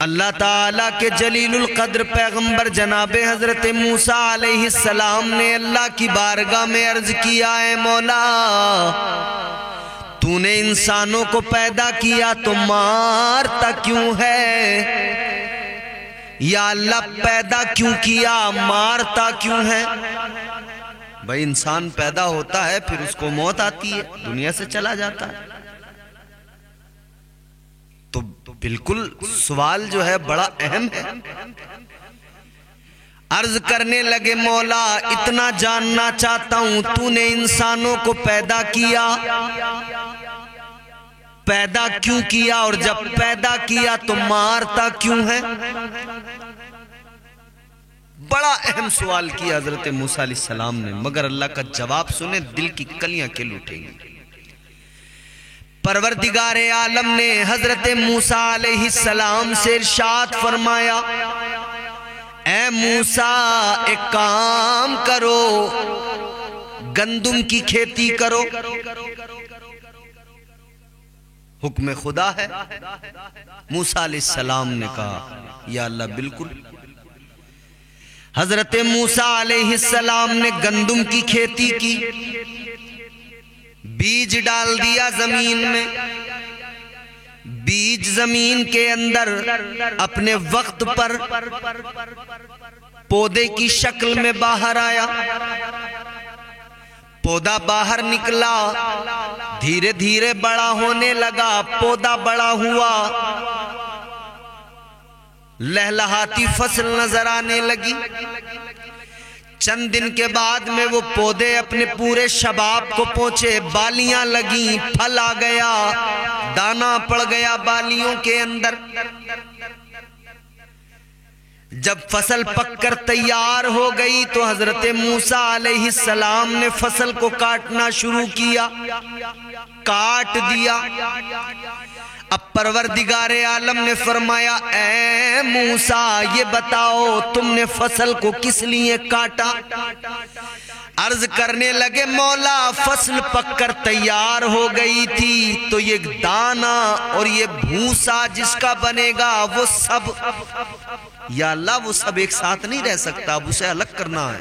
اللہ تعالیٰ کے جلیل القدر پیغمبر جناب حضرت موسیٰ علیہ السلام نے اللہ کی بارگاہ میں عرض کیا، اے مولا تو نے انسانوں کو پیدا کیا تو مارتا کیوں ہے؟ یا اللہ پیدا کیوں کیا، مارتا کیوں ہے؟ بھائی انسان پیدا ہوتا ہے پھر اس کو موت آتی ہے، دنیا سے چلا جاتا ہے، تو بالکل سوال جو ہے بڑا اہم ہے۔ عرض کرنے لگے مولا اتنا جاننا چاہتا ہوں تو نے انسانوں کو پیدا کیا، پیدا کیوں کیا، اور جب پیدا کیا تو مارتا کیوں ہے؟ بڑا اہم سوال کیا حضرت موسیٰ علیہ السلام نے، مگر اللہ کا جواب سنیں دل کی کلیاں کھل اٹھیں گی۔ پروردگار عالم نے حضرت موسیٰ علیہ السلام سے ارشاد فرمایا، اے موسیٰ ایک کام کرو، گندم کی کھیتی کرو۔ حکم خدا ہے۔ موسیٰ علیہ السلام نے کہا یا اللہ بالکل۔ حضرت موسیٰ علیہ السلام نے گندم کی کھیتی کی، بیج ڈال دیا زمین میں، بیج زمین کے اندر اپنے وقت پر پودے کی شکل میں باہر آیا، پودا باہر نکلا، دھیرے دھیرے بڑا ہونے لگا، پودا بڑا ہوا، لہلہاتی فصل نظر آنے لگی۔ چند دن کے بعد میں وہ پودے اپنے پورے شباب کو پہنچے، بالیاں لگیں، پھل آ گیا، دانا پڑ گیا بالیوں کے اندر۔ جب فصل پک کر تیار ہو گئی تو حضرت موسیٰ علیہ السلام نے فصل کو کاٹنا شروع کیا، کاٹ دیا۔ اب پروردگار عالم نے فرمایا، اے موسیٰ یہ بتاؤ تم نے فصل کو کس لیے کاٹا؟ عرض کرنے لگے مولا فصل پک کر تیار ہو گئی تھی تو یہ دانا اور یہ بھوسا جس کا بنے گا وہ سب، یا اللہ وہ سب ایک ساتھ نہیں رہ سکتا، اب اسے الگ کرنا ہے،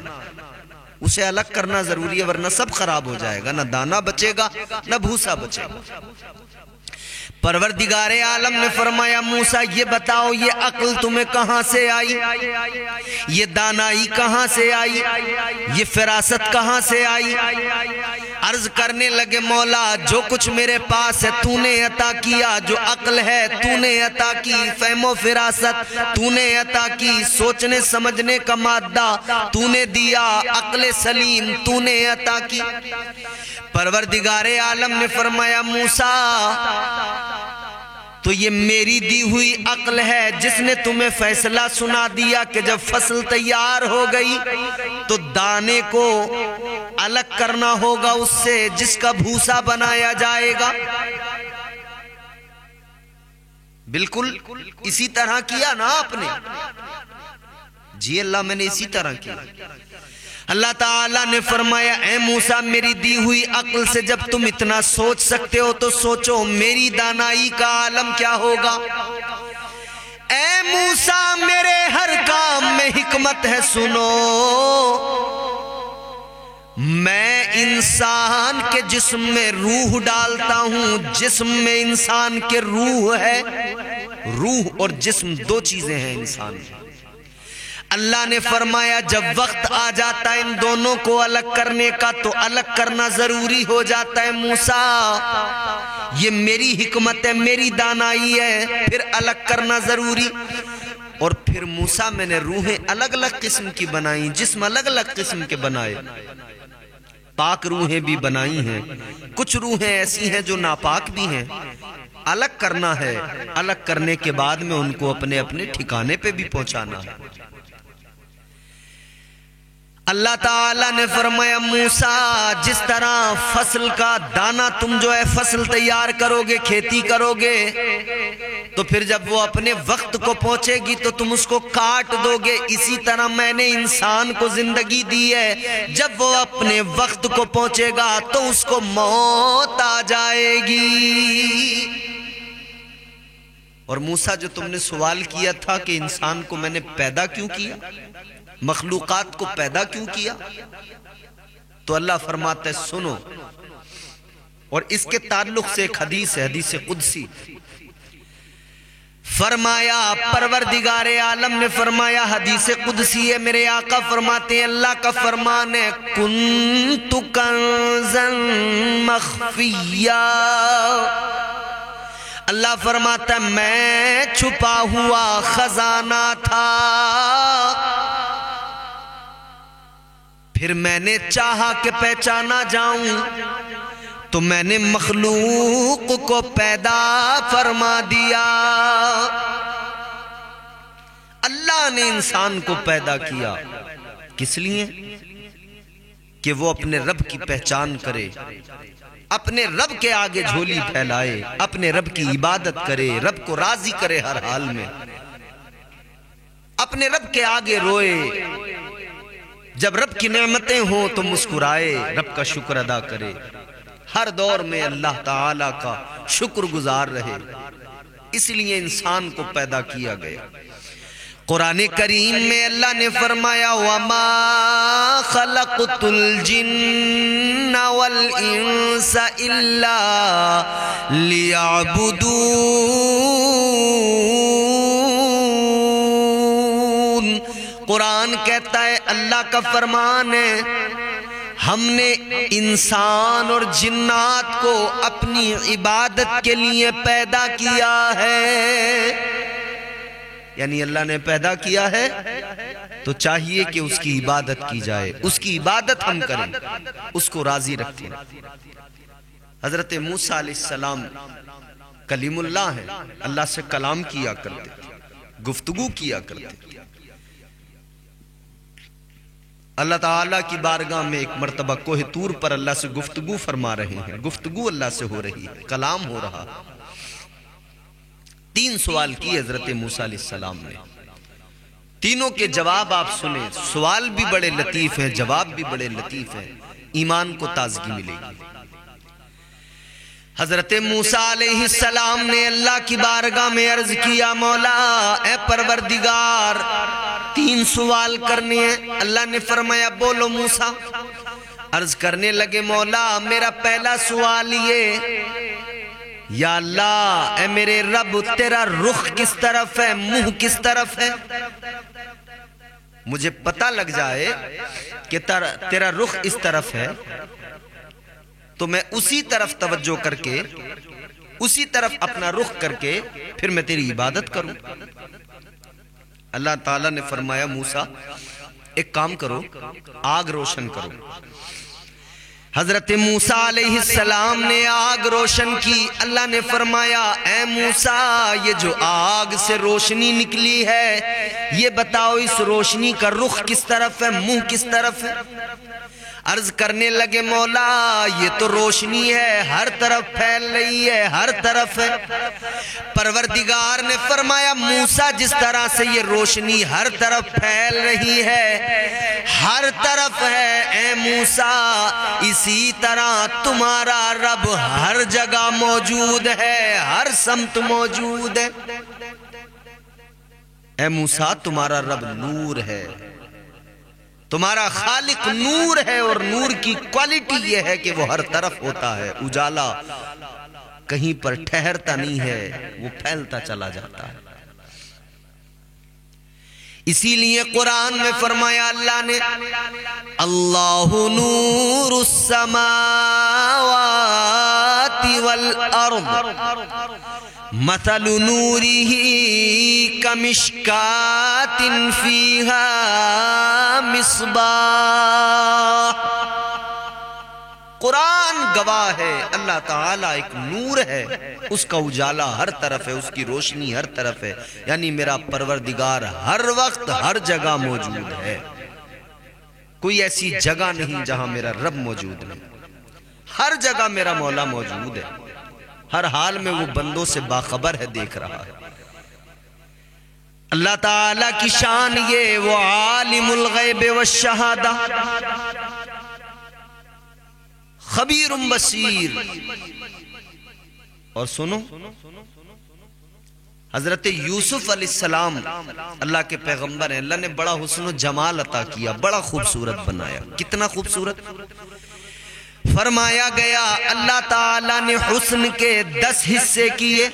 اسے الگ کرنا ضروری ہے ورنہ سب خراب ہو جائے گا، نہ دانا بچے گا نہ بھوسا بچے گا۔ پروردگار عالم نے فرمایا موسیٰ یہ بتاؤ یہ عقل تمہیں کہاں سے آئی، یہ دانائی کہاں سے آئی، یہ فراست کہاں سے آئی؟ عرض کرنے لگے مولا جو کچھ میرے پاس ہے تو نے عطا کیا، جو عقل ہے تو نے عطا کی، فہم و فراست تو نے عطا کی، سوچنے سمجھنے کا مادہ تو نے دیا، عقل سلیم تو نے عطا کی۔ پروردگار عالم نے فرمایا موسیٰ تو یہ میری دی ہوئی عقل ہے جس نے تمہیں فیصلہ سنا دیا کہ جب فصل تیار ہو گئی تو دانے کو الگ کرنا ہوگا اس سے جس کا بھوسا بنایا جائے گا۔ بالکل اسی طرح کیا نا آپ نے؟ جی اللہ میں نے اسی طرح کیا۔ اللہ تعالیٰ نے فرمایا اے موسیٰ میری دی ہوئی عقل سے جب تم اتنا سوچ سکتے ہو تو سوچو میری دانائی کا عالم کیا ہوگا۔ اے موسیٰ میرے ہر کام میں حکمت ہے سنو، میں انسان کے جسم میں روح ڈالتا ہوں، جسم میں انسان کے روح ہے، روح اور جسم دو چیزیں ہیں انسان میں۔ اللہ نے فرمایا جب وقت آ جاتا ہے ان دونوں کو الگ کرنے کا تو الگ کرنا ضروری ہو جاتا ہے موسیٰ، یہ میری حکمت ہے میری دانائی ہے، پھر الگ کرنا ضروری۔ اور پھر موسیٰ میں نے روحیں الگ الگ قسم کی بنائیں، جسم الگ الگ قسم کے بنائے، پاک روحیں بھی بنائی ہیں، کچھ روحیں ایسی ہیں جو ناپاک بھی ہیں، الگ کرنا ہے، الگ کرنے کے بعد میں ان کو اپنے اپنے ٹھکانے پہ بھی پہنچانا ہے۔ اللہ تعالیٰ نے فرمایا موسیٰ جس طرح فصل کا دانا تم جو ہے فصل تیار کرو گے کھیتی کرو گے تو پھر جب وہ اپنے وقت کو پہنچے گی تو تم اس کو کاٹ دو گے، اسی طرح میں نے انسان کو زندگی دی ہے، جب وہ اپنے وقت کو پہنچے گا تو اس کو موت آ جائے گی۔ اور موسیٰ جو تم نے سوال کیا تھا کہ انسان کو میں نے پیدا کیوں کیا، مخلوقات کو پیدا کیوں کیا، تو اللہ فرماتا ہے سنو. اور اس کے تعلق سے ایک حدیث ہے، حدیث قدسی. فرمایا پروردگار عالم نے فرمایا، حدیث قدسی ہے، میرے آقا فرماتے ہیں اللہ کا فرمان ہے، کنت کنزا مخفیا. اللہ فرماتا ہے میں چھپا ہوا خزانہ تھا، پھر میں نے چاہا کہ پہچانا جاؤں تو میں نے مخلوق کو پیدا فرما دیا. اللہ نے انسان کو پیدا کیا کس لیے؟ کہ وہ اپنے رب کی پہچان کرے، اپنے رب کے آگے جھولی پھیلائے، اپنے رب کی عبادت کرے، رب کو راضی کرے ہر حال میں، اپنے رب کے آگے روئے، جب رب کی نعمتیں ہوں تو مسکرائے، رب کا شکر ادا کرے، ہر دور میں اللہ تعالیٰ کا شکر گزار رہے. اس لیے انسان کو پیدا کیا گیا. قرآن کریم میں اللہ نے فرمایا وَمَا خَلَقْتُ الْجِنَّ وَالْإِنسَ إِلَّا لِيَعْبُدُونَ. قرآن کہتا ہے اللہ کا فرمان ہے ہم نے انسان اور جنات کو اپنی عبادت کے لیے پیدا کیا ہے. یعنی اللہ نے پیدا کیا ہے تو چاہیے کہ اس کی عبادت کی جائے، اس کی عبادت ہم کریں، اس کو راضی رکھیں. حضرت موسیٰ علیہ السلام کلیم اللہ ہیں، اللہ سے کلام کیا کرتے تھے، گفتگو کیا کرتے تھے. اللہ تعالیٰ کی بارگاہ میں ایک مرتبہ کوہ طور پر اللہ سے گفتگو فرما رہے ہیں، گفتگو اللہ سے ہو رہی ہے، کلام ہو رہا. 3 سوال کیے حضرت موسیٰ علیہ السلام نے، تینوں کے جواب آپ سنیں. سوال بھی بڑے لطیف ہیں، جواب بھی بڑے لطیف ہیں، ایمان کو تازگی ملے گی. حضرت موسیٰ علیہ السلام نے اللہ کی بارگاہ میں عرض کیا مولا اے پروردگار 3 سوال کرنے ہیں. اللہ نے فرمایا بولو موسیٰ. عرض کرنے لگے مولا میرا پہلا سوال یہ، یا اللہ اے میرے رب تیرا رخ کس طرف ہے، منہ کس طرف ہے؟ مجھے پتہ لگ جائے کہ تیرا رخ اس طرف ہے تو میں اسی طرف توجہ کر کے، اسی طرف اپنا رخ کر کے پھر میں تیری عبادت کروں. اللہ تعالیٰ نے فرمایا موسیٰ ایک کام کرو، آگ روشن کرو. حضرت موسیٰ علیہ السلام نے آگ روشن کی. اللہ نے فرمایا اے موسیٰ یہ جو آگ سے روشنی نکلی ہے یہ بتاؤ اس روشنی کا رخ کس طرف ہے، منہ کس طرف ہے؟ عرض کرنے لگے مولا یہ تو روشنی ہے، ہر طرف پھیل رہی ہے، ہر طرف ہے. پروردگار نے فرمایا موسیٰ جس طرح سے یہ روشنی ہر طرف پھیل رہی ہے، ہر طرف ہے، اے موسیٰ اسی طرح تمہارا رب ہر جگہ موجود ہے، ہر سمت موجود ہے. اے موسیٰ تمہارا رب نور ہے، تمہارا خالق نور ہے، اور نور کی کوالٹی یہ ہے کہ وہ ہر طرف ہوتا ہے، اجالا کہیں پر ٹھہرتا نہیں ہے، وہ پھیلتا چلا جاتا ہے. اسی لیے قرآن میں فرمایا اللہ نے اللہ نور السماوات والارض مثل نوره کمشکات فیہا مصباح. قرآن گواہ ہے اللہ تعالیٰ ایک نور ہے، اس کا اجالا ہر طرف ہے، اس کی روشنی ہر طرف ہے. یعنی میرا پروردگار ہر وقت ہر جگہ موجود ہے، کوئی ایسی جگہ نہیں جہاں میرا رب موجود نہیں. ہر جگہ میرا مولا موجود ہے، ہر حال میں وہ بندوں سے باخبر ہے، دیکھ رہا ہے. اللہ تعالیٰ کی شان یہ وہ عالم الغیب والشہادہ خبیر بصیر. اور سنو حضرت یوسف علیہ السلام اللہ کے پیغمبر ہیں، اللہ نے بڑا حسن و جمال عطا کیا، بڑا خوبصورت بنایا۔ کتنا خوبصورت؟ فرمایا گیا اللہ تعالیٰ نے حسن کے 10 حصے کیے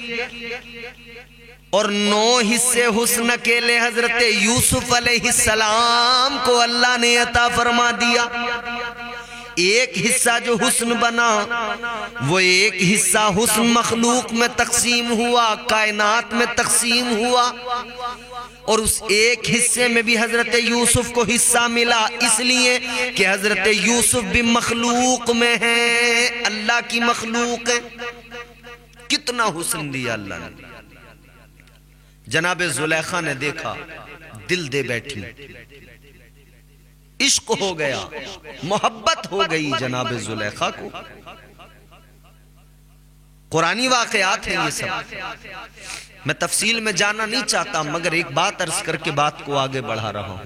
اور 9 حصے حسن اکیلے حضرت یوسف علیہ السلام کو اللہ نے عطا فرما دیا۔ ایک حصہ جو حسن بنا وہ ایک حصہ حسن مخلوق میں تقسیم ہوا، کائنات میں تقسیم ہوا، اور اس ایک حصے میں بھی حضرت یوسف کو حصہ ملا، اس لیے کہ حضرت یوسف بھی مخلوق میں ہیں، اللہ کی مخلوق ہے۔ کتنا حسن دیا اللہ نے۔ جناب زلیخا نے دیکھا، دل دے بیٹھی، عشق ہو گیا، محبت ہو گئی جناب زلیخا کو۔ قرآنی واقعات ہیں یہ سب، میں تفصیل میں جانا نہیں چاہتا، مگر ایک بات عرض کر کے بات کو آگے بڑھا رہا ہوں۔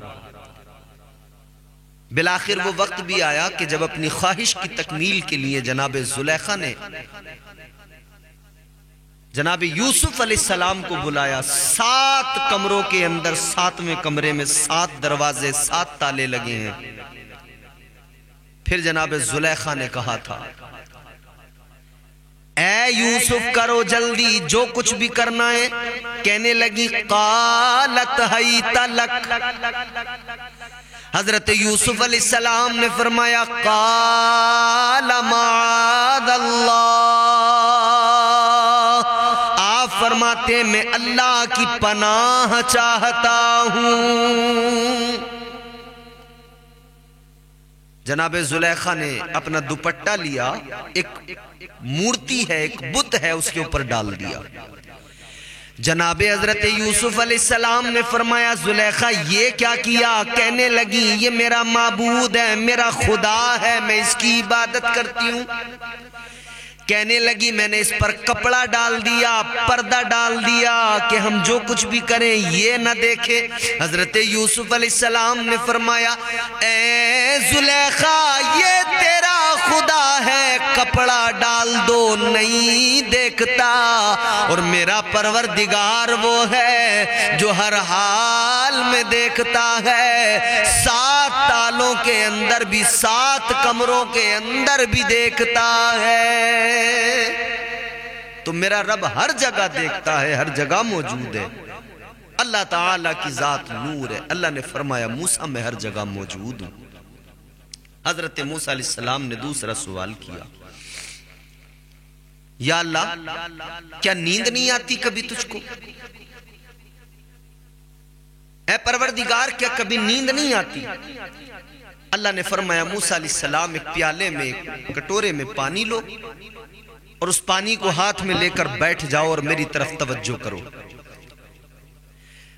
بالآخر وہ وقت بھی آیا کہ جب اپنی خواہش کی تکمیل کے لیے جناب زلیخا نے جناب یوسف علیہ السلام کو بلایا۔ 7 کمروں کے اندر 7ویں کمرے میں 7 دروازے، 7 تالے لگے ہیں۔ پھر جناب زلیخا نے کہا تھا، اے یوسف کرو جلدی جو کچھ بھی کرنا ہے۔ کہنے لگی قالت حیت لک، حضرت یوسف علیہ السلام نے فرمایا قال معاذ اللہ، آپ فرماتے میں اللہ کی پناہ چاہتا ہوں۔ جناب زلیخا نے اپنا دوپٹہ لیا، ایک مورتی ہے، ایک بت ہے، اس کے اوپر ڈال دیا۔ جناب حضرت یوسف علیہ السلام نے فرمایا زلیخا یہ کیا کیا؟ کہنے لگی یہ میرا معبود ہے، میرا خدا ہے، میں اس کی عبادت کرتی ہوں۔ کہنے لگی میں نے اس پر کپڑا ڈال دیا، پردہ ڈال دیا کہ ہم جو کچھ بھی کریں یہ نہ دیکھے۔ حضرت یوسف علیہ السلام نے فرمایا اے زلیخا یہ تیرا خدا ہے، کپڑا ڈال دو نہیں دیکھتا، اور میرا پروردگار وہ ہے جو ہر حال میں دیکھتا ہے، 7 تالوں کے اندر بھی 7 کمروں کے اندر بھی دیکھتا ہے۔ تو میرا رب ہر جگہ دیکھتا ہے، ہر جگہ موجود ہے۔ اللہ تعالیٰ کی ذات نور ہے۔ اللہ نے فرمایا موسیٰ میں ہر جگہ موجود ہوں۔ حضرت موسیٰ علیہ السلام نے دوسرا سوال کیا، یا اللہ کیا نیند نہیں آتی کبھی تجھ کو؟ اے پروردگار کیا کبھی نیند نہیں آتی؟ اللہ نے فرمایا موسیٰ علیہ السلام ایک پیالے میں، ایک کٹورے میں پانی لو اور اس پانی کو ہاتھ میں لے کر بیٹھ جاؤ اور میری طرف توجہ کرو۔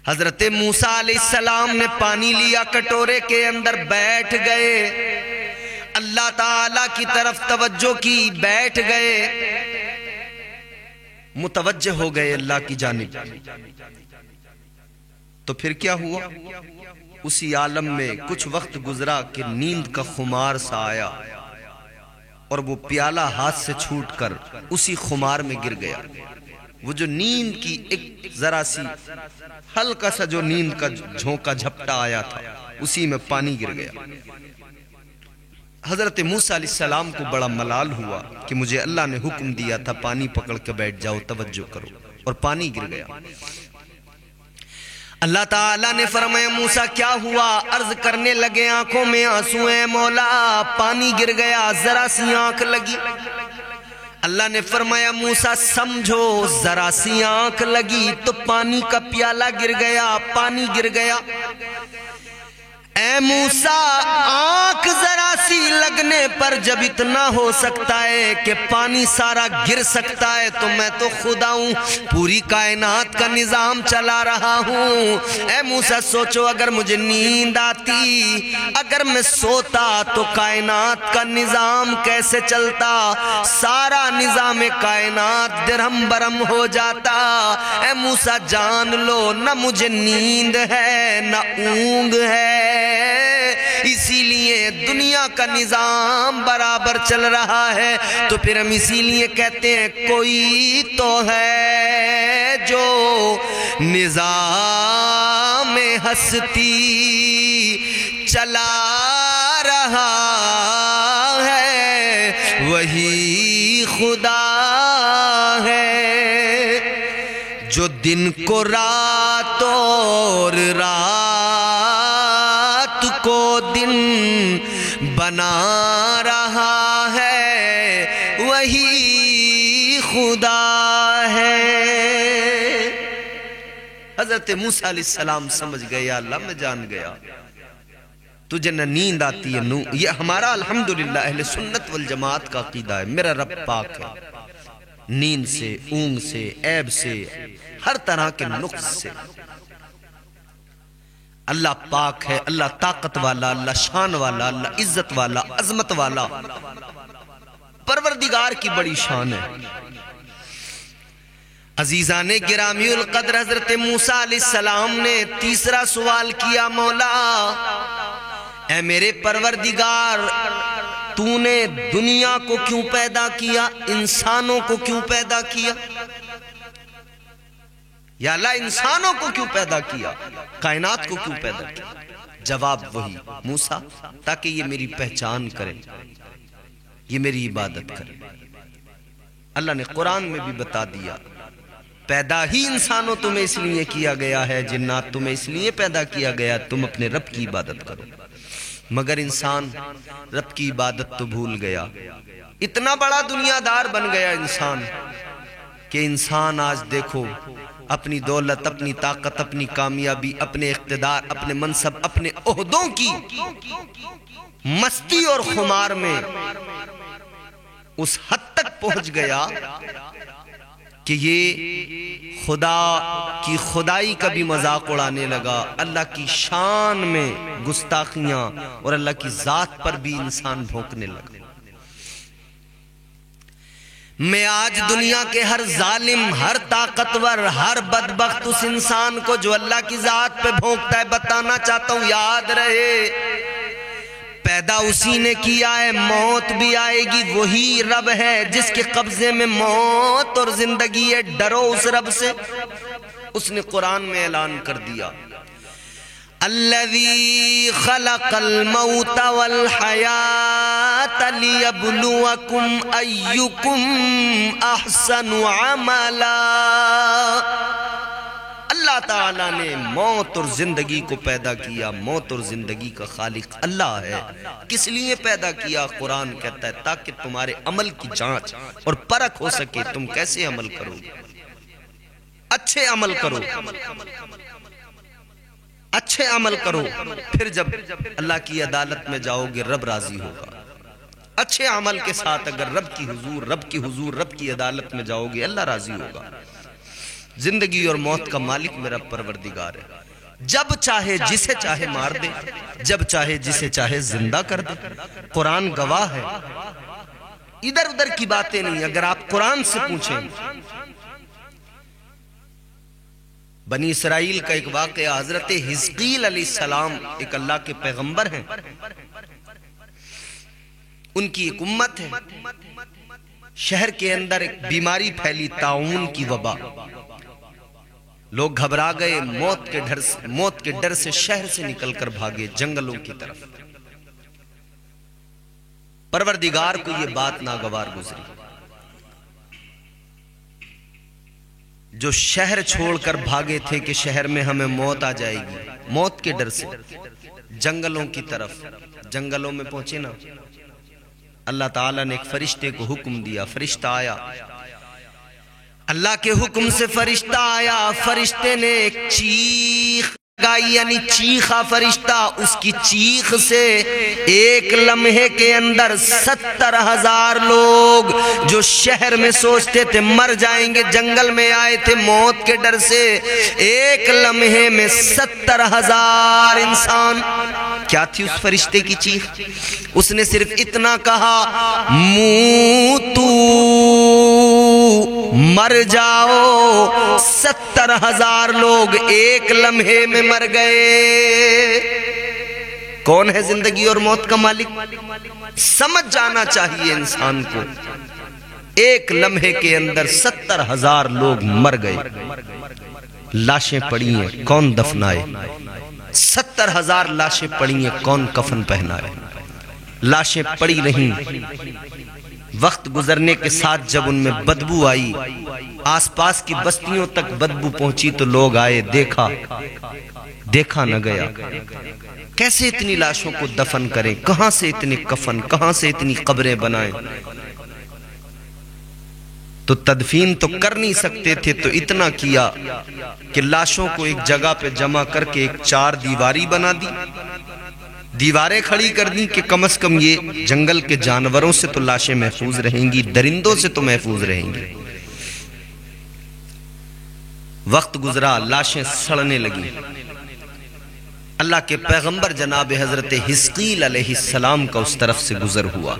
حضرت موسیٰ علیہ السلام نے پانی لیا، کٹورے کے اندر بیٹھ گئے، اللہ تعالیٰ کی طرف توجہ کی، بیٹھ گئے، متوجہ ہو گئے اللہ کی جانب۔ تو پھر کیا ہوا؟ اسی عالم میں کچھ وقت گزرا کہ نیند کا خمار سا آیا اور وہ پیالہ ہاتھ سے چھوٹ کر اسی خمار میں گر گیا۔ وہ جو نیند کی ایک ذرا سی ہلکا سا جو نیند کا جھونکا جھپٹا آیا تھا اسی میں پانی گر گیا۔ حضرت موسیٰ علیہ السلام کو بڑا ملال ہوا کہ مجھے اللہ نے حکم دیا تھا پانی پکڑ کے بیٹھ جاؤ، توجہ کرو، اور پانی گر گیا۔ اللہ تعالیٰ نے فرمایا موسیٰ کیا ہوا؟ عرض کرنے لگے آنکھوں میں آنسو ہیں مولا، پانی گر گیا، ذرا سی آنکھ لگی۔ اللہ نے فرمایا موسیٰ سمجھو ذرا سی آنکھ لگی تو پانی کا پیالہ گر گیا، پانی گر گیا۔ اے موسیٰ آنکھ ذرا سی لگنے پر جب اتنا ہو سکتا ہے کہ پانی سارا گر سکتا ہے تو میں تو خدا ہوں، پوری کائنات کا نظام چلا رہا ہوں۔ اے موسیٰ سوچو اگر مجھے نیند آتی، اگر میں سوتا تو کائنات کا نظام کیسے چلتا؟ سارا نظام کائنات درہم برہم ہو جاتا۔ اے موسیٰ جان لو نہ مجھے نیند ہے نہ اونگ ہے، اسی لیے دنیا کا نظام برابر چل رہا ہے۔ تو پھر ہم اسی لیے کہتے ہیں کوئی تو ہے جو نظام ہستی چلا رہا ہے وہی خدا ہے، جو دن کو رات اور رات کو دن بنا رہا ہے وہی خدا ہے۔ حضرت موسیٰ علیہ السلام سمجھ گئے یا اللہ میں جان گیا تجھے نہ نیند آتی ہے نو، یہ ہمارا الحمدللہ اہل سنت والجماعت کا عقیدہ ہے، میرا رب پاک ہے نیند سے، اونگ سے، عیب سے، ہر طرح کے نقص سے۔ اللہ پاک ہے، اللہ طاقت والا، اللہ شان والا، اللہ عزت والا، عظمت والا، پروردگار کی بڑی شان ہے۔ عزیزان گرامی القدر، حضرت موسیٰ علیہ السلام نے تیسرا سوال کیا، مولا اے میرے پروردگار تو نے دنیا کو کیوں پیدا کیا، انسانوں کو کیوں پیدا کیا؟ یا اللہ انسانوں کو کیوں پیدا کیا، کائنات کو کیوں پیدا کیا؟ جواب وہی، موسیٰ تاکہ یہ میری پہچان کرے، یہ میری عبادت کرے۔ اللہ نے قرآن میں بھی بتا دیا، پیدا ہی انسانوں تمہیں اس لیے کیا گیا ہے، جنات تمہیں اس لیے پیدا کیا گیا تم اپنے رب کی عبادت کرو، مگر انسان رب کی عبادت تو بھول گیا۔ اتنا بڑا دنیا دار بن گیا انسان کہ انسان آج دیکھو اپنی دولت، اپنی طاقت، اپنی کامیابی، اپنے اقتدار، اپنے منصب، اپنے عہدوں کی مستی اور خمار میں اس حد تک پہنچ گیا کہ یہ خدا کی خدائی کا بھی مذاق اڑانے لگا، اللہ کی شان میں گستاخیاں اور اللہ کی ذات پر بھی انسان بھونکنے لگا۔ میں آج دنیا کے ہر ظالم، ہر طاقتور، ہر بدبخت اس انسان کو جو اللہ کی ذات پہ بھونکتا ہے بتانا چاہتا ہوں، یاد رہے پیدا اسی نے کیا ہے، موت بھی آئے گی، وہی رب ہے جس کے قبضے میں موت اور زندگی ہے، ڈرو اس رب سے۔ اس نے قرآن میں اعلان کر دیا، الذی خلق الموت والحیات لیبلوکم ایکم احسن عملا۔ اللہ تعالیٰ نے موت اور زندگی کو پیدا کیا، موت اور زندگی کا خالق اللہ ہے۔ کس لیے پیدا کیا؟ قرآن کہتا ہے تاکہ تمہارے عمل کی جانچ اور پرکھ ہو سکے، تم کیسے عمل کرو، اچھے عمل کرو، اچھے عمل کرو، پھر جب اللہ کی عدالت میں جاؤ گے رب راضی ہوگا۔ اچھے عمل کے ساتھ اگر رب کی حضور رب کی عدالت میں جاؤ گے اللہ راضی ہوگا۔ زندگی اور موت کا مالک میرا پروردگار ہے، جب چاہے جسے چاہے مار دے، جب چاہے جسے چاہے زندہ کر دے۔ قرآن گواہ ہے، ادھر ادھر کی باتیں نہیں۔ اگر آپ قرآن سے پوچھیں، بنی اسرائیل کا ایک واقعہ، حضرت حزقیل علیہ السلام ایک اللہ کے پیغمبر ہیں، ان کی ایک امت ہے، شہر کے اندر ایک بیماری پھیلی، طاعون کی وبا، لوگ گھبرا گئے، موت کے ڈر سے شہر سے نکل کر بھاگے جنگلوں کی طرف۔ پروردگار کو یہ بات ناگوار گزری، جو شہر چھوڑ کر بھاگے تھے کہ شہر میں ہمیں موت آ جائے گی، موت کے ڈر سے جنگلوں کی طرف، جنگلوں میں پہنچے نا، اللہ تعالیٰ نے ایک فرشتے کو حکم دیا، فرشتہ آیا، اللہ کے حکم سے فرشتہ آیا، فرشتے نے ایک چیخ گائی، یعنی چیخا فرشتہ، اس کی چیخ سے ایک لمحے کے اندر 70,000 لوگ جو شہر میں سوچتے تھے مر جائیں گے، جنگل میں آئے تھے موت کے ڈر سے، ایک لمحے میں 70,000 انسان۔ کیا تھی اس فرشتے کی چیخ؟ اس نے صرف اتنا کہا، موتو، مر جاؤ۔ 70,000 لوگ ایک لمحے میں مر گئے۔ کون ہے زندگی اور موت کا مالک؟ سمجھ جانا چاہیے انسان کو، ایک لمحے کے اندر 70,000 لوگ مر گئے. لاشیں پڑی ہیں، کون دفنائے؟ 70,000 لاشیں پڑی ہیں، کون کفن پہنائے؟ لاشیں پڑی رہیں. وقت گزرنے کے ساتھ جب ان میں بدبو آئی، آس پاس کی بستیوں تک بدبو پہنچی تو لوگ آئے، دیکھا نہ گیا. کیسے اتنی لاشوں کو دفن کریں؟ کہاں سے اتنے کفن، کہاں سے اتنی قبریں بنائیں؟ تو تدفین تو کر نہیں سکتے تھے، تو اتنا کیا کہ لاشوں کو ایک جگہ پہ جمع کر کے ایک 4 دیواری بنا دی. دیواریں کھڑی کر دی کہ کم از کم یہ جنگل کے جانوروں سے تو لاشیں محفوظ رہیں گی، درندوں سے تو محفوظ رہیں گی. وقت گزرا، لاشیں سڑنے لگیں. اللہ کے پیغمبر جناب حضرت حزقیل علیہ السلام کا اس طرف سے گزر ہوا.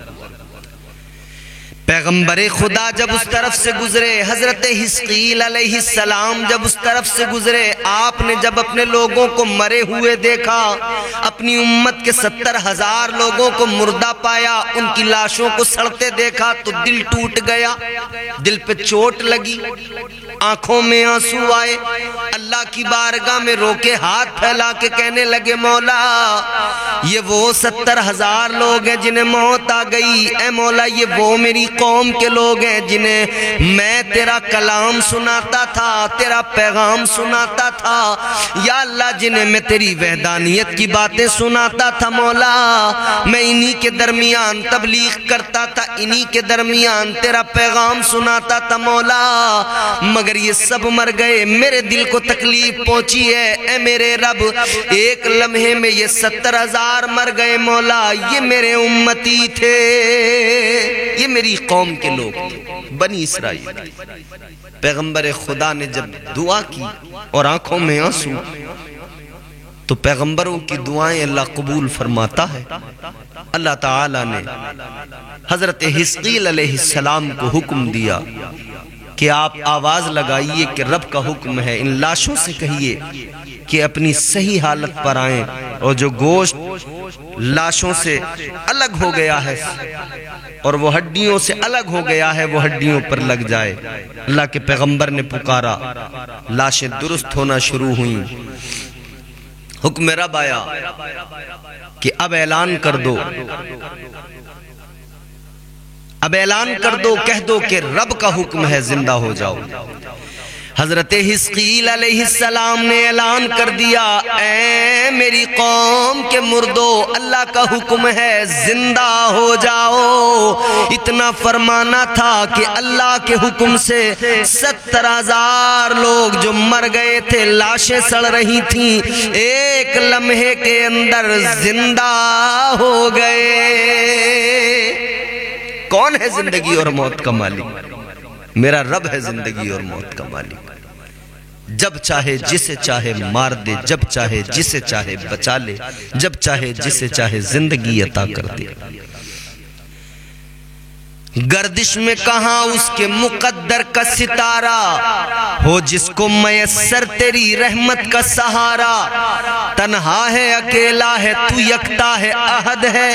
پیغمبر خدا جب اس طرف سے گزرے، حضرت حزقیل علیہ السلام جب اس طرف سے گزرے، آپ نے جب اپنے لوگوں کو مرے ہوئے دیکھا، اپنی امت کے 70,000 لوگوں کو مردہ پایا، ان کی لاشوں کو سڑتے دیکھا تو دل ٹوٹ گیا، دل پہ چوٹ لگی، آنکھوں میں آنسو آئے. اللہ کی بارگاہ میں رو کے ہاتھ پھیلا کے کہنے لگے، مولا یہ وہ 70,000 لوگ ہیں جنہیں موت آ گئی. اے مولا یہ وہ میری قوم کے لوگ ہیں جنہیں میں تیرا کلام سناتا تھا، تیرا پیغام سناتا تھا. یا اللہ جنہیں میں تیری وحدانیت کی باتیں سناتا تھا، مولا میں انہی کے درمیان تبلیغ کرتا تھا، انہی کے درمیان تیرا پیغام سناتا تھا. مولا مگر یہ سب مر گئے، میرے دل کو تکلیف پہنچی ہے. اے میرے رب ایک لمحے میں یہ 70,000 مر گئے. مولا یہ میرے امتی تھے، یہ میری قوم کے لوگ تھے، بنی اسرائیل. پیغمبر خدا نے جب دعا کی اور آنکھوں میں آنسو، تو پیغمبروں کی دعائیں اللہ قبول فرماتا ہے. اللہ تعالی نے حضرت حزقیل علیہ السلام کو حکم دیا کہ آپ آواز لگائیے کہ رب کا حکم ہے، ان لاشوں سے کہیے کہ اپنی صحیح حالت پر آئیں، اور جو گوشت لاشوں سے الگ ہو گیا ہے اور وہ ہڈیوں سے الگ ہو گیا ہے وہ ہڈیوں پر لگ جائے. اللہ کے پیغمبر نے پکارا، لاشیں درست ہونا شروع ہوئیں. حکم رب آیا کہ اب اعلان کر دو، اب اعلان کر دو، کہہ دو کہ رب کا حکم ہے، زندہ ہو جاؤ. حضرت حزقیل علیہ السلام نے اعلان کر دیا، اے میری قوم کے مردو، اللہ کا حکم ہے، زندہ ہو جاؤ. اتنا فرمانا تھا کہ اللہ کے حکم سے 70,000 لوگ جو مر گئے تھے، لاشیں سڑ رہی تھیں، ایک لمحے کے اندر زندہ ہو گئے. کون ہے زندگی اور موت کا مالک؟ میرا رب ہے زندگی اور موت کا مالک. جب چاہے جسے چاہے مار دے، جب چاہے جسے چاہے بچا لے، جب چاہے جسے چاہے زندگی عطا کر دے. گردش میں کہاں اس کے مقدر کا ستارہ ہو، جس کو میسر تیری رحمت کا سہارا. تنہا ہے، اکیلا ہے، تو یکتا ہے، احد ہے،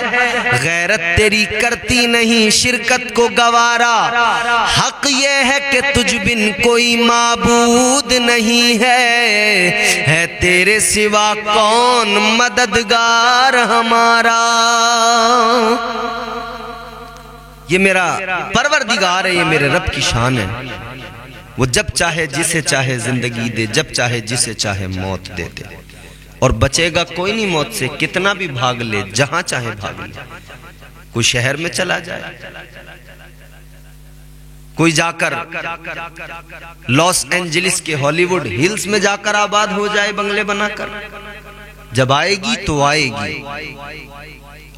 غیرت تیری کرتی نہیں شرکت کو گوارا. حق یہ ہے کہ تجھ بن کوئی معبود نہیں ہے تیرے سوا کون مددگار ہمارا. یہ میرا پروردگار ہے، یہ میرے رب کی شان ہے. وہ جب چاہے جسے چاہے زندگی دے، جب چاہے جسے چاہے موت دے دے. اور بچے گا کوئی نہیں موت سے، کتنا بھی بھاگ لے، جہاں چاہے بھاگ لے. کوئی شہر میں چلا جائے، کوئی جا کر لاس اینجلس کے ہالی ووڈ ہلز میں جا کر آباد ہو جائے بنگلے بنا کر. جب آئے گی تو آئے گی،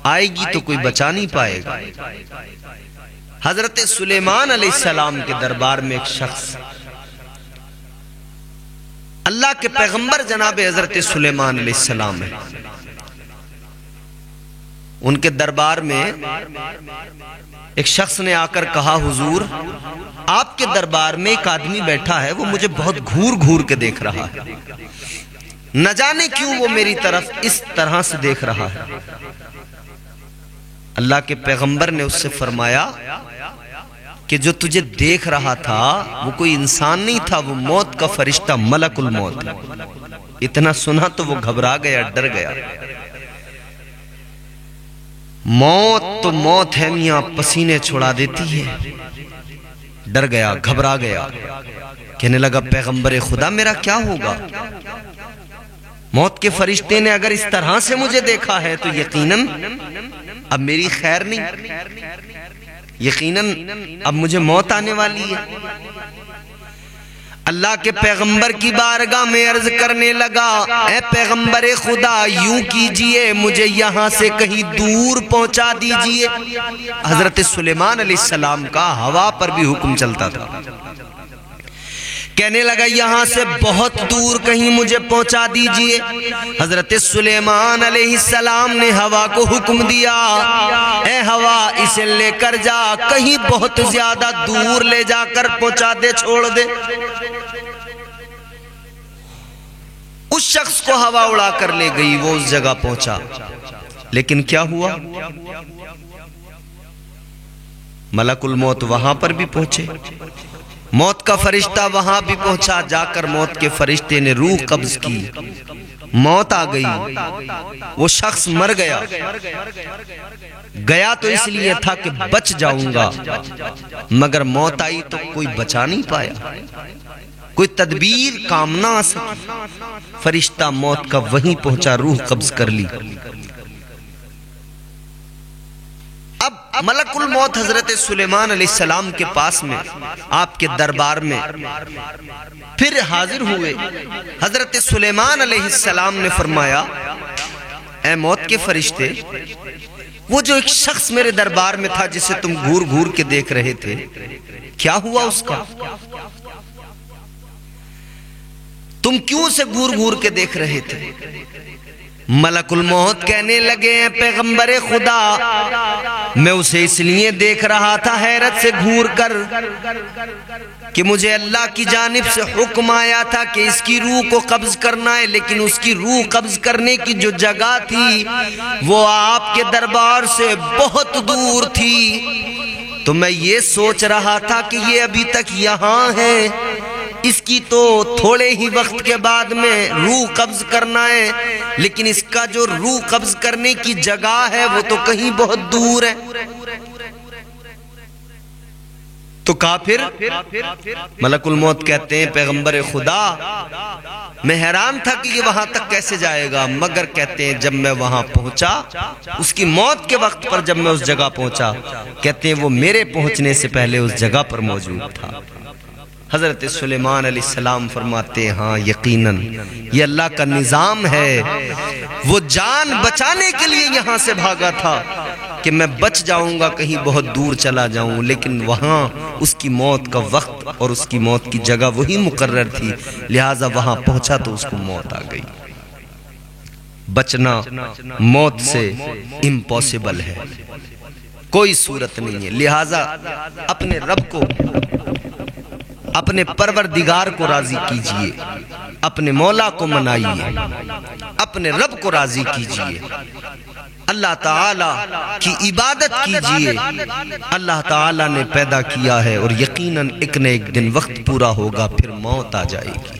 آئے گی تو کوئی بچا نہیں پائے گا. حضرت سلیمان علیہ السلام کے دربار میں ایک شخص، اللہ کے پیغمبر جناب حضرت سلیمان علیہ السلام ہے، ان کے دربار میں ایک شخص نے آ کر کہا، حضور آپ کے دربار میں ایک آدمی بیٹھا ہے، وہ مجھے بہت گھور گھور کے دیکھ رہا ہے، نہ جانے کیوں وہ میری طرف اس طرح سے دیکھ رہا ہے. اللہ کے پیغمبر نے اس سے فرمایا کہ کہ جو تجھے دیکھ رہا تھا وہ کوئی انسان نہیں تھا، وہ موت کا فرشتہ ملک الموت۔ اتنا سنا تو وہ گھبرا گیا، ڈر گیا۔ موت تو موت ہے میاں، پسینے چھڑا دیتی ہے۔ ڈر گیا، گھبرا گیا، کہنے لگا پیغمبر خدا میرا کیا ہوگا؟ موت کے فرشتے نے اگر اس طرح سے مجھے دیکھا ہے تو یقیناً اب میری خیر نہیں، یقیناً اب مجھے موت آنے والی ہے۔ اللہ کے پیغمبر کی بارگاہ میں عرض کرنے لگا، اے پیغمبر خدا یوں کیجئے، مجھے یہاں سے کہیں دور پہنچا دیجئے۔ حضرت سلیمان علیہ السلام کا ہوا پر بھی حکم چلتا تھا۔ کہنے لگا یہاں سے بہت دور کہیں مجھے پہنچا دیجئے۔ حضرت سلیمان علیہ السلام نے ہوا کو حکم دیا، اے ہوا اسے لے کر جا، کہیں بہت زیادہ دور لے جا کر پہنچا دے، چھوڑ دے۔ اس شخص کو ہوا اڑا کر لے گئی، وہ اس جگہ پہنچا، لیکن کیا ہوا؟ ملک الموت وہاں پر بھی پہنچے، موت کا فرشتہ وہاں بھی پہنچا۔ جا کر موت کے فرشتے نے روح قبض کی، موت آ گئی، وہ شخص مر گیا۔ گیا تو اس لیے تھا کہ بچ جاؤں گا، مگر موت آئی تو کوئی بچا نہیں پایا، کوئی تدبیر کام نہ آ سکی۔ فرشتہ موت کا وہیں پہنچا، روح قبض کر لی۔ اب ملک الموت حضرت سلیمان علیہ السلام کے پاس میں، آپ کے دربار میں پھر حاضر ہوئے۔ حضرت سلیمان علیہ السلام نے فرمایا، اے موت کے فرشتے، وہ جو ایک شخص میرے دربار میں تھا جسے تم گھور گھور کے دیکھ رہے تھے، کیا ہوا اس کا؟ تم کیوں سے گھور گھور کے دیکھ رہے تھے؟ ملک الموت کہنے لگے، ہیں پیغمبر خدا میں اسے اس لیے دیکھ رہا تھا حیرت سے گھور کر کہ مجھے اللہ کی جانب سے حکم آیا تھا کہ اس کی روح کو قبض کرنا ہے، لیکن اس کی روح قبض کرنے کی جو جگہ تھی وہ آپ کے دربار سے بہت دور تھی۔ تو میں یہ سوچ رہا تھا کہ یہ ابھی تک یہاں ہے، اس کی تو تھوڑے ہی وقت کے بعد میں روح قبض کرنا ہے، لیکن اس کا جو روح قبض کرنے کی جگہ ہے وہ تو کہیں بہت دور ہے۔ تو کافر ملک الموت کہتے ہیں پیغمبر خدا میں حیران تھا کہ یہ وہاں تک کیسے جائے گا، مگر کہتے ہیں جب میں وہاں پہنچا، اس کی موت کے وقت پر جب میں اس جگہ پہنچا، کہتے ہیں وہ میرے پہنچنے سے پہلے اس جگہ پر موجود تھا۔ حضرت سلیمان علیہ السلام فرماتے ہیں ہاں یقیناً یہ اللہ کا نظام ہے، وہ جان بچانے کے لیے یہاں سے بھاگا تھا کہ میں بچ جاؤں گا، کہیں بہت دور چلا جاؤں، لیکن وہاں اس کی موت کا وقت اور اس کی موت کی جگہ وہی مقرر تھی، لہٰذا وہاں پہنچا تو اس کو موت آ گئی۔ بچنا موت سے امپاسبل ہے، کوئی صورت نہیں ہے، لہٰذا اپنے رب کو، اپنے پروردگار کو راضی کیجئے، اپنے مولا کو منائیے، اپنے رب کو راضی کیجئے، اللہ تعالی کی عبادت کیجئے۔ اللہ تعالی نے پیدا کیا ہے اور یقیناً ایک نہ ایک دن وقت پورا ہوگا، پھر موت آ جائے گی۔